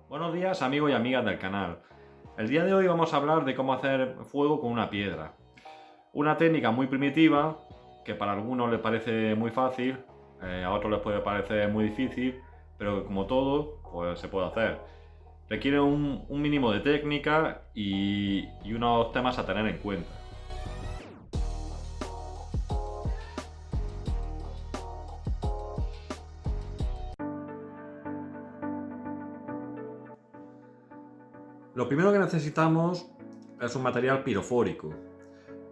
Buenos días amigos y amigas del canal. El día de hoy vamos a hablar de cómo hacer fuego con una piedra. Una técnica muy primitiva que para algunos les parece muy fácil, a otros les puede parecer muy difícil, pero como todo, pues se puede hacer. Requiere un mínimo de técnica y unos temas a tener en cuenta. Lo primero que necesitamos es un material pirofórico.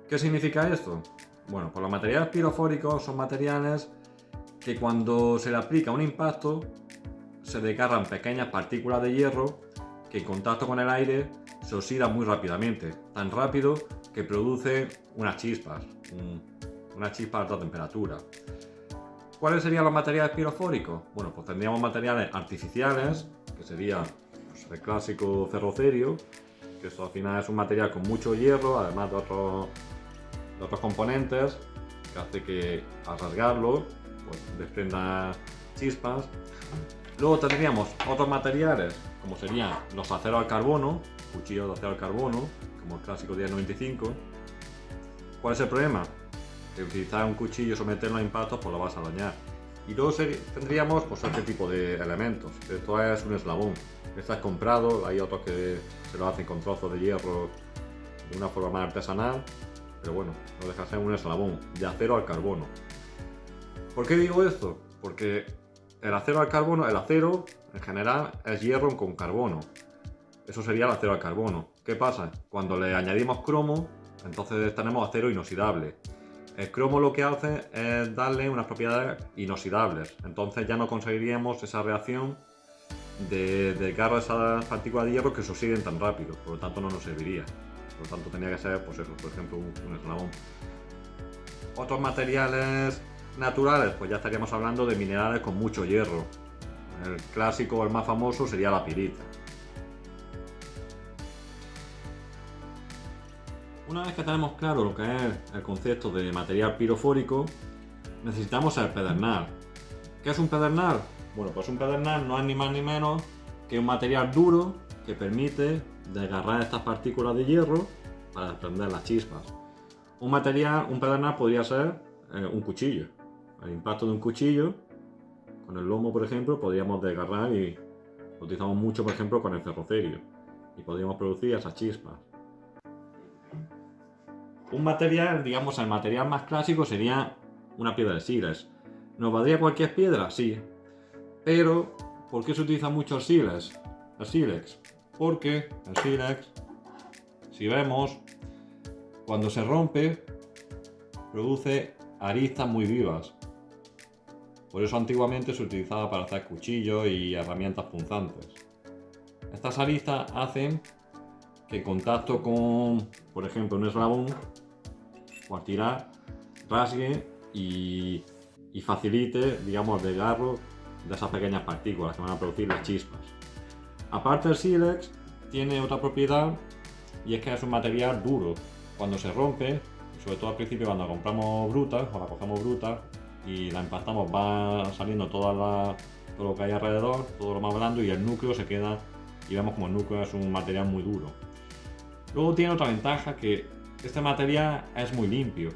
¿Qué significa esto? Bueno, pues los materiales pirofóricos son materiales que cuando se le aplica un impacto se desgarran pequeñas partículas de hierro que en contacto con el aire se oxidan muy rápidamente, tan rápido que produce unas chispas a alta temperatura. ¿Cuáles serían los materiales pirofóricos? Bueno, pues tendríamos materiales artificiales, que sería pues, el clásico ferrocerio, que esto al final es un material con mucho hierro, además de otros componentes, que hace que al rasgarlo pues, desprenda chispas. Luego tendríamos otros materiales, como serían los aceros al carbono, cuchillos de acero al carbono, como el clásico 1095. ¿Cuál es el problema? Que utilizar un cuchillo y someterlo a impactos pues lo vas a dañar. Y luego tendríamos pues, este tipo de elementos. Esto es un eslabón. Este es comprado, hay otros que se lo hacen con trozos de hierro de una forma más artesanal, pero bueno, no deja de ser un eslabón de acero al carbono. ¿Por qué digo esto? Porque el acero al carbono, el acero en general es hierro con carbono. Eso sería el acero al carbono. ¿Qué pasa? Cuando le añadimos cromo, entonces tenemos acero inoxidable. El cromo lo que hace es darle unas propiedades inoxidables. Entonces ya no conseguiríamos esa reacción de desgarro de esas partículas de hierro que se oxiden tan rápido. Por lo tanto no nos serviría. Por lo tanto tenía que ser, pues eso, por ejemplo, un eslabón. Otros materiales naturales, pues ya estaríamos hablando de minerales con mucho hierro. El clásico, el más famoso, sería la pirita. Una vez que tenemos claro lo que es el concepto de material pirofórico, necesitamos el pedernal. ¿Qué es un pedernal? Bueno, pues un pedernal no es ni más ni menos que un material duro que permite desgarrar estas partículas de hierro para desprender las chispas. Un pedernal podría ser un cuchillo. El impacto de un cuchillo con el lomo, por ejemplo, podríamos desgarrar y lo utilizamos mucho, por ejemplo, con el ferrocerio y podríamos producir esas chispas. Un material, digamos, el material más clásico sería una piedra de sílex. ¿Nos valdría cualquier piedra? Sí. Pero, ¿por qué se utiliza mucho el sílex? El sílex. Porque el sílex, si vemos, cuando se rompe, produce aristas muy vivas. Por eso antiguamente se utilizaba para hacer cuchillos y herramientas punzantes. Estas aristas hacen que en contacto con, por ejemplo, un eslabón, o al tirar, rasgue y facilite, digamos, el desgarro de esas pequeñas partículas que van a producir las chispas. Aparte, el sílex tiene otra propiedad y es que es un material duro. Cuando se rompe, sobre todo al principio cuando la compramos bruta o la cogemos bruta y la empastamos, va saliendo todo lo que hay alrededor, todo lo más blando, y el núcleo se queda y vemos como el núcleo es un material muy duro. Luego tiene otra ventaja, que este material es muy limpio.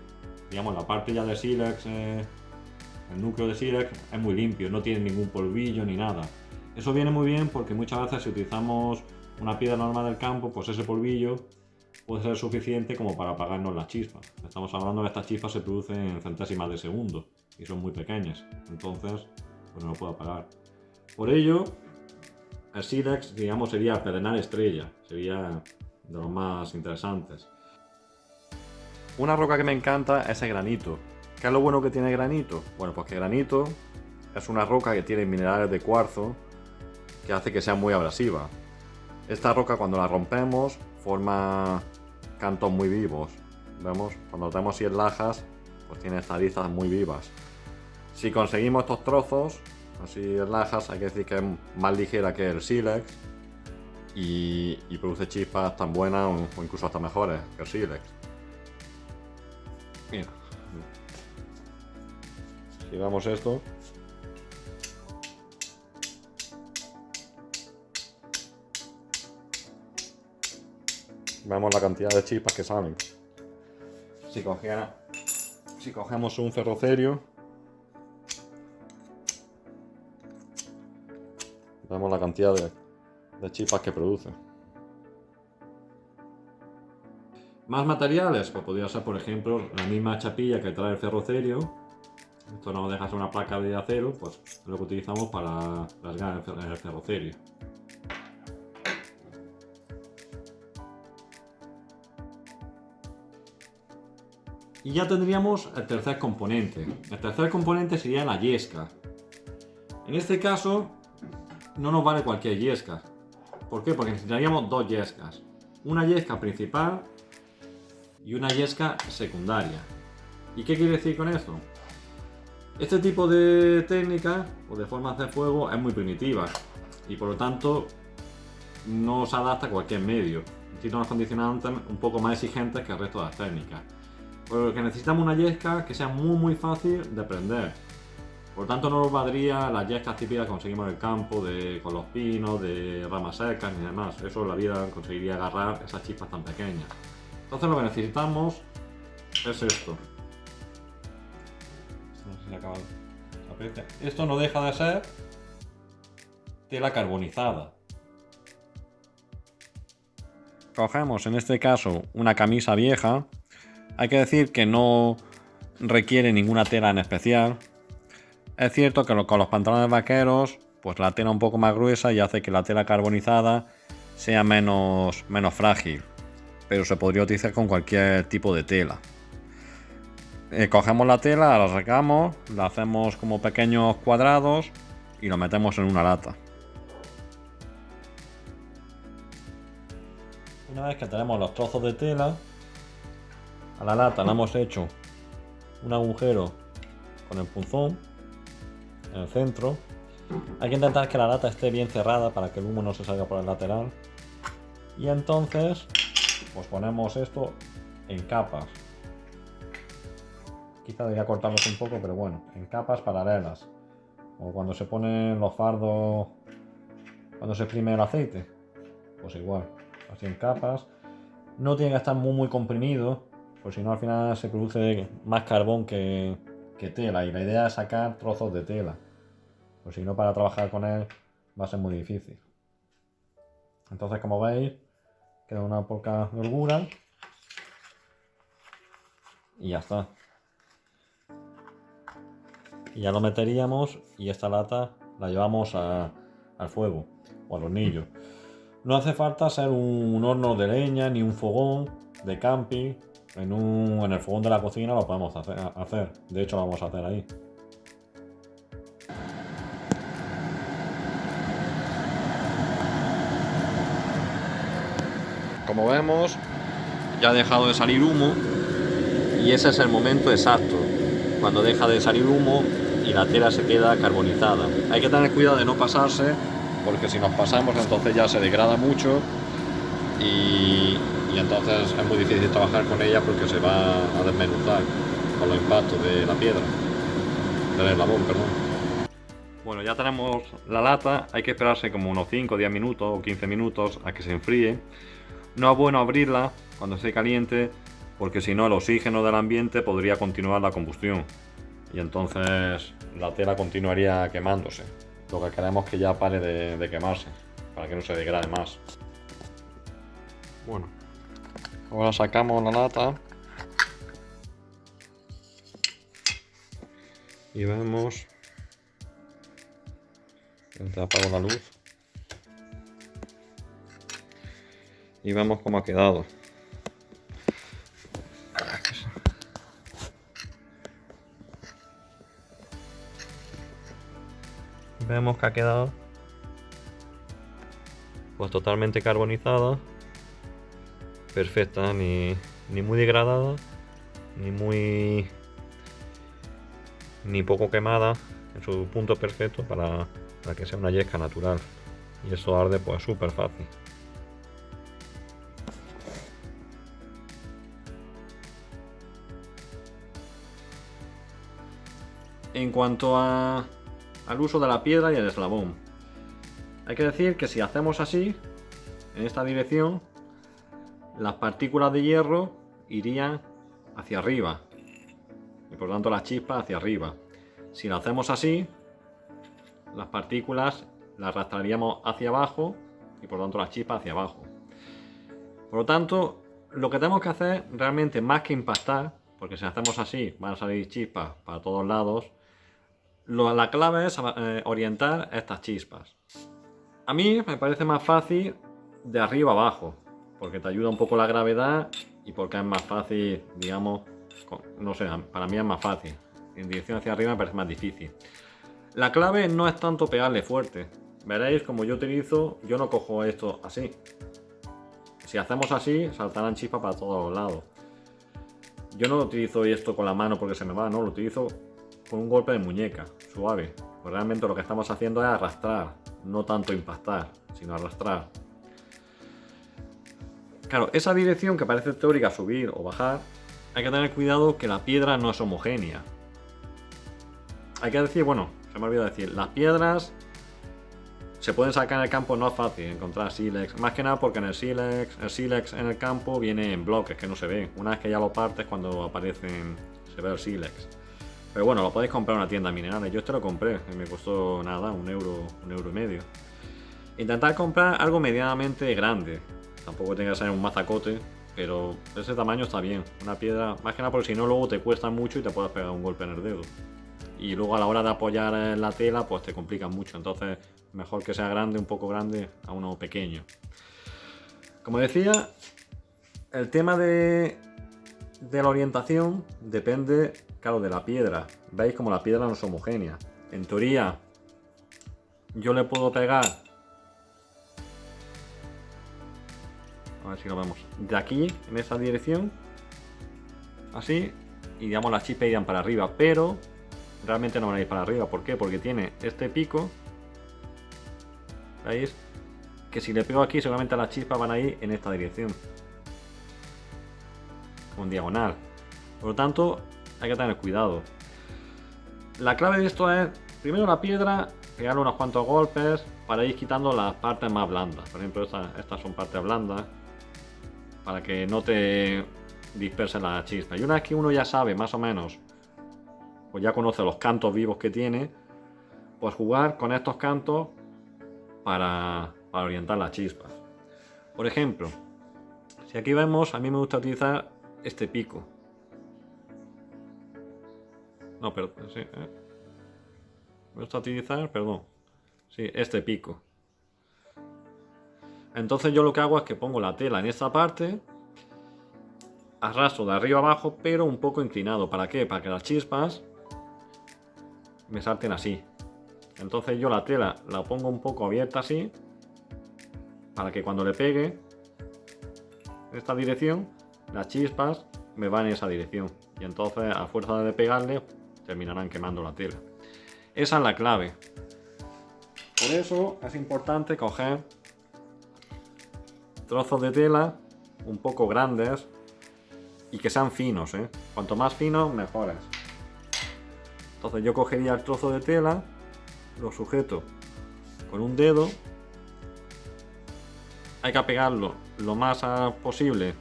Digamos, la parte ya de sílex, el núcleo de sílex es muy limpio, no tiene ningún polvillo ni nada. Eso viene muy bien porque muchas veces si utilizamos una piedra normal del campo, pues ese polvillo puede ser suficiente como para apagarnos las chispas. Estamos hablando de que estas chispas se producen en centésimas de segundo y son muy pequeñas, entonces pues no lo puedo apagar. Por ello, el sílex, digamos, sería el pedernal estrella, sería de los más interesantes. Una roca que me encanta es el granito. ¿Qué es lo bueno que tiene el granito? Bueno, pues que el granito es una roca que tiene minerales de cuarzo que hace que sea muy abrasiva. Esta roca, cuando la rompemos, forma cantos muy vivos. ¿Vemos? Cuando lo tenemos así en lajas, pues tiene estas aristas muy vivas. Si conseguimos estos trozos así en lajas, hay que decir que es más ligera que el sílex y produce chispas tan buenas o incluso hasta mejores que el sílex. Mira, si damos esto, Vemos la cantidad de chispas que salen. Si cogemos un ferrocerio, vemos la cantidad de chispas que produce. Más materiales, pues podría ser, por ejemplo, la misma chapilla que trae el ferrocerio. Esto no deja ser una placa de acero, pues es lo que utilizamos para rasgar el ferrocerio. Y ya tendríamos el tercer componente. El tercer componente sería la yesca. En este caso, no nos vale cualquier yesca. ¿Por qué? Porque necesitaríamos dos yescas. Una yesca principal y una yesca secundaria. ¿Y qué quiere decir con esto? Este tipo de técnica o de forma de hacer fuego es muy primitiva y por lo tanto no se adapta a cualquier medio. Necesita unos condicionantes un poco más exigentes que el resto de las técnicas. Por lo que necesitamos una yesca que sea muy fácil de prender. Por lo tanto no nos valdría las yescas típicas que conseguimos en el campo, con los pinos, de ramas secas ni demás. Eso la vida conseguiría agarrar esas chispas tan pequeñas. Entonces lo que necesitamos es esto. No sé si acaba de aparecer. Esto no deja de ser tela carbonizada. Cogemos en este caso una camisa vieja. Hay que decir que no requiere ninguna tela en especial. Es cierto que con los pantalones vaqueros, pues la tela un poco más gruesa y hace que la tela carbonizada sea menos frágil. Pero se podría utilizar con cualquier tipo de tela. Cogemos la tela, la sacamos, la hacemos como pequeños cuadrados y lo metemos en una lata. Una vez que tenemos los trozos de tela, a la lata le hemos hecho un agujero con el punzón en el centro. Hay que intentar que la lata esté bien cerrada para que el humo no se salga por el lateral. Y entonces pues ponemos esto en capas. Quizá debería cortarlos un poco, pero bueno, en capas paralelas. O cuando se ponen los fardos, cuando se exprime el aceite, pues igual, así en capas. No tiene que estar muy comprimido, pues si no al final se produce más carbón que tela, y la idea es sacar trozos de tela, pues si no, para trabajar con él va a ser muy difícil. Entonces, como veis, queda una poca holgura y ya está. Y ya lo meteríamos y esta lata la llevamos al fuego o al hornillo. No hace falta ser un horno de leña ni un fogón de camping. En el fogón de la cocina lo podemos hacer. De hecho, lo vamos a hacer ahí. Como vemos, ya ha dejado de salir humo y ese es el momento exacto, cuando deja de salir humo y la tela se queda carbonizada. Hay que tener cuidado de no pasarse, porque si nos pasamos entonces ya se degrada mucho y entonces es muy difícil trabajar con ella porque se va a desmenuzar con los impactos de la piedra, del eslabón, perdón. Bueno, ya tenemos la lata, hay que esperarse como unos 5 o 10 minutos o 15 minutos a que se enfríe. No es bueno abrirla cuando esté caliente, porque si no el oxígeno del ambiente podría continuar la combustión y entonces la tela continuaría quemándose. Lo que queremos es que ya pare de quemarse, para que no se degrade más. Bueno, ahora sacamos la lata y vemos. Te apago la luz y vemos cómo ha quedado. Vemos que ha quedado pues totalmente carbonizada, perfecta, ni muy degradada, ni poco quemada, en su punto perfecto para que sea una yesca natural. Y eso arde pues súper fácil. En cuanto al uso de la piedra y el eslabón, hay que decir que si hacemos así, en esta dirección, las partículas de hierro irían hacia arriba y por lo tanto las chispas hacia arriba. Si lo hacemos así, las partículas las arrastraríamos hacia abajo y por lo tanto las chispas hacia abajo. Por lo tanto, lo que tenemos que hacer realmente, más que impactar, porque si hacemos así van a salir chispas para todos lados, la clave es orientar estas chispas. A mí me parece más fácil de arriba abajo, porque te ayuda un poco la gravedad y porque es más fácil, digamos, no sé, para mí es más fácil. En dirección hacia arriba me parece más difícil. La clave no es tanto pegarle fuerte. Veréis, como yo utilizo, yo no cojo esto así. Si hacemos así, saltarán chispas para todos los lados. Yo no utilizo esto con la mano porque se me va, no, lo utilizo con un golpe de muñeca, suave. Pues realmente lo que estamos haciendo es arrastrar, no tanto impactar, sino arrastrar. Claro, esa dirección que parece teórica, subir o bajar, hay que tener cuidado que la piedra no es homogénea. Hay que decir, bueno, se me ha olvidado decir, las piedras se pueden sacar en el campo, no es fácil encontrar sílex, más que nada porque en el sílex en el campo viene en bloques que no se ve. Una vez que ya lo partes, cuando aparecen, se ve el sílex. Pero bueno, lo podéis comprar en una tienda de minerales. Yo este lo compré y me costó nada, un euro y medio. Intentar comprar algo medianamente grande. Tampoco tenga que ser un mazacote, pero ese tamaño está bien. Una piedra, más que nada porque si no luego te cuesta mucho y te puedes pegar un golpe en el dedo. Y luego a la hora de apoyar en la tela, pues te complica mucho. Entonces, mejor que sea grande, un poco grande, a uno pequeño. Como decía, el tema de la orientación depende, claro, de la piedra. Veis como la piedra no es homogénea. En teoría, yo le puedo pegar, a ver si lo vemos, de aquí, en esa dirección, así, y digamos las chispas irían para arriba, pero realmente no van a ir para arriba. ¿Por qué? Porque tiene este pico, ¿veis? Que si le pego aquí, seguramente las chispas van a ir en esta dirección, con diagonal. Por lo tanto, hay que tener cuidado. La clave de esto es, primero la piedra, pegarle unos cuantos golpes para ir quitando las partes más blandas. Por ejemplo, estas son partes blandas, para que no te dispersen las chispas. Y una vez que uno ya sabe más o menos, pues ya conoce los cantos vivos que tiene, pues jugar con estos cantos para orientar las chispas. Por ejemplo, si aquí vemos, a mí me gusta utilizar este pico. No, pero sí, me gusta utilizar, perdón, sí, este pico. Entonces yo lo que hago es que pongo la tela en esta parte, arrastro de arriba abajo, pero un poco inclinado. ¿Para qué? Para que las chispas me salten así. Entonces yo la tela la pongo un poco abierta así, para que cuando le pegue en esta dirección, las chispas me van en esa dirección. Y entonces a fuerza de pegarle, terminarán quemando la tela. Esa es la clave. Por eso es importante coger trozos de tela un poco grandes y que sean finos, ¿eh? Cuanto más finos, mejores. Entonces yo cogería el trozo de tela, lo sujeto con un dedo. Hay que pegarlo lo más posible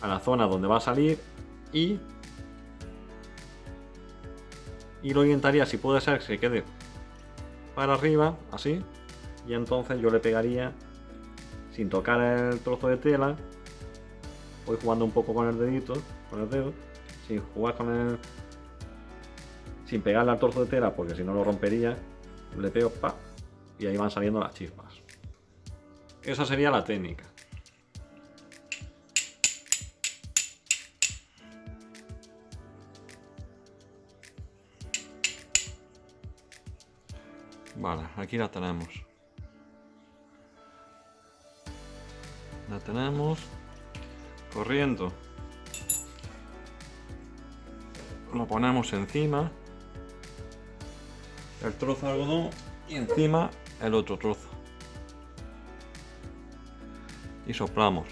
a la zona donde va a salir y lo orientaría, si puede ser, que se quede para arriba, así, y entonces yo le pegaría sin tocar el trozo de tela. Voy jugando un poco con el dedito, con el dedo, sin jugar con el, sin pegarle al trozo de tela, porque si no lo rompería. Le pego, pa, y ahí van saliendo las chispas. Esa sería la técnica. Vale, aquí la tenemos. La tenemos corriendo. Lo ponemos encima el trozo de algodón y encima el otro trozo. Y soplamos.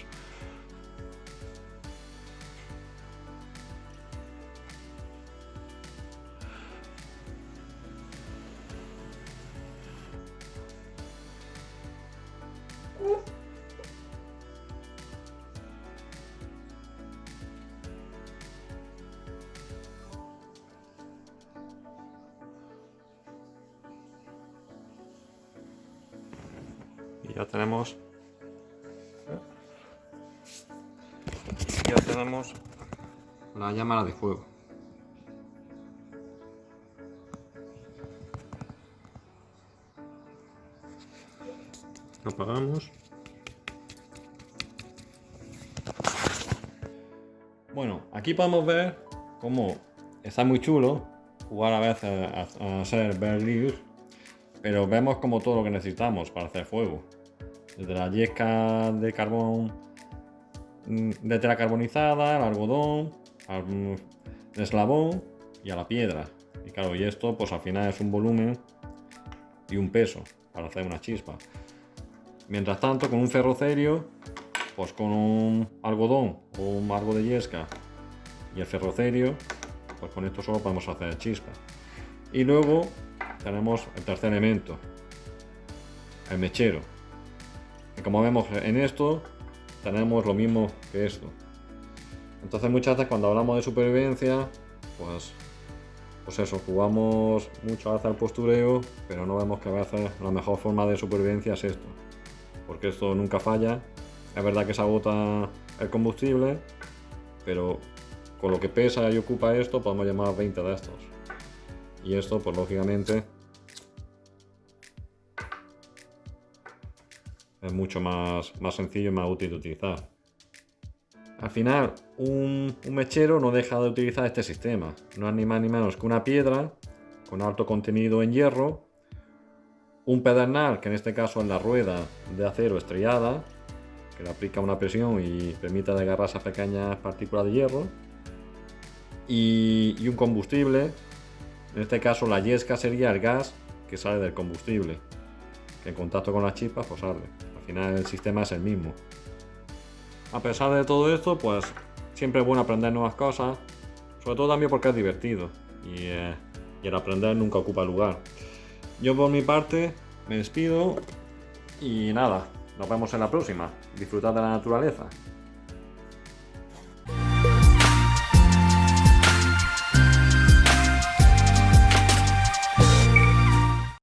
ya tenemos la llamada de fuego. Lo apagamos. Bueno, aquí podemos ver cómo está muy chulo jugar a veces a hacer berries, pero vemos como todo lo que necesitamos para hacer fuego. Desde la yesca de carbón, de tela carbonizada, al algodón, al eslabón y a la piedra. Y claro, y esto pues al final es un volumen y un peso para hacer una chispa. Mientras tanto, con un ferrocerio, pues con un algodón o algo de yesca y el ferrocerio, pues con esto solo podemos hacer chispa. Y luego tenemos el tercer elemento, el mechero. Y como vemos en esto, tenemos lo mismo que esto. Entonces muchas veces cuando hablamos de supervivencia, pues eso, jugamos mucho hacia el postureo, pero no vemos que a veces la mejor forma de supervivencia es esto. Porque esto nunca falla. Es verdad que se agota el combustible, pero con lo que pesa y ocupa esto podemos llamar 20 de estos. Y esto pues lógicamente es mucho más sencillo y más útil de utilizar. Al final un mechero no deja de utilizar este sistema. No es ni más ni menos que una piedra con alto contenido en hierro, un pedernal, que en este caso es la rueda de acero estrellada, que le aplica una presión y permite desgarrar esas pequeñas partículas de hierro, y un combustible. En este caso la yesca sería el gas que sale del combustible, que en contacto con las chispas pues sale. Al final el sistema es el mismo. A pesar de todo esto, pues siempre es bueno aprender nuevas cosas, sobre todo también porque es divertido y el aprender nunca ocupa lugar. Yo por mi parte me despido y nada, nos vemos en la próxima. Disfrutad de la naturaleza.